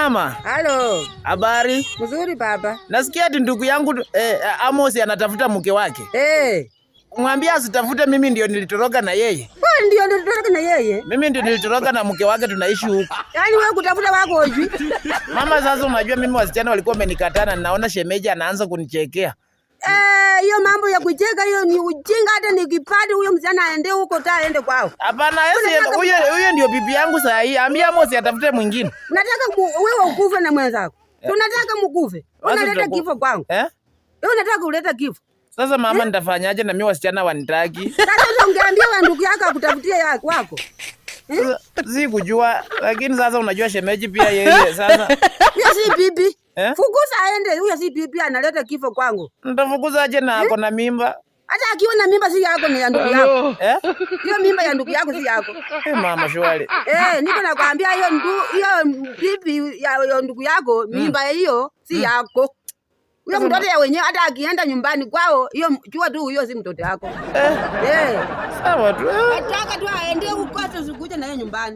Mama. Halo. Habari? Mzuri baba. Nasikia ati ndugu yangu Amos anatafuta mke wake. Mwambie asitafute, mimi ndio nilitoroka na yeye. Wewe ndio nilitoroka na yeye? Mimi ndio nilitoroka na mke wake, tunaishi huko. Yaani wewe kutafuta wako hivi? Mama, sasa unajua mimi wasichana walikuwa wamenikatana, naona shemeji anaanza kunichekea. Hiyo mambo ya kucheka hiyo ni ujinga. Hata nikipata huyo msichana aende huko aende kwao. Hapana, huyo ndio bibi yangu saa hii. Ambia Amos atafute mwingine. Nataka wewe ukufe na mwenzako. Tunataka mkufe. Unaleta kifo kwangu. Wewe unataka kuleta kifo. Sasa mama, nitafanyaje na mimi wasichana wanitaki? Sasa ungeambia wa ndugu yako akutafutie yako wako. Si kujua, lakini sasa unajua shemeji pia yeye sasa. Huyo si bibi. Fukuza aende, huyo si bibi analeta kifo kwangu. Nitafukuza aje na ako na mimba? Hata akiwa na mimba si yako, ni ya ndugu yako. Hiyo mimba ya ndugu yako si yako. Mama shwari. Niko nakwambia hiyo bibi ya ndugu yako, mimba hiyo si yako. Huyo mtoto ya wenyewe hata akienda nyumbani kwao, hiyo jua tu huyo si mtoto yako. Sawa tu. Nataka tu aende huko, asikuje na yeye nyumbani.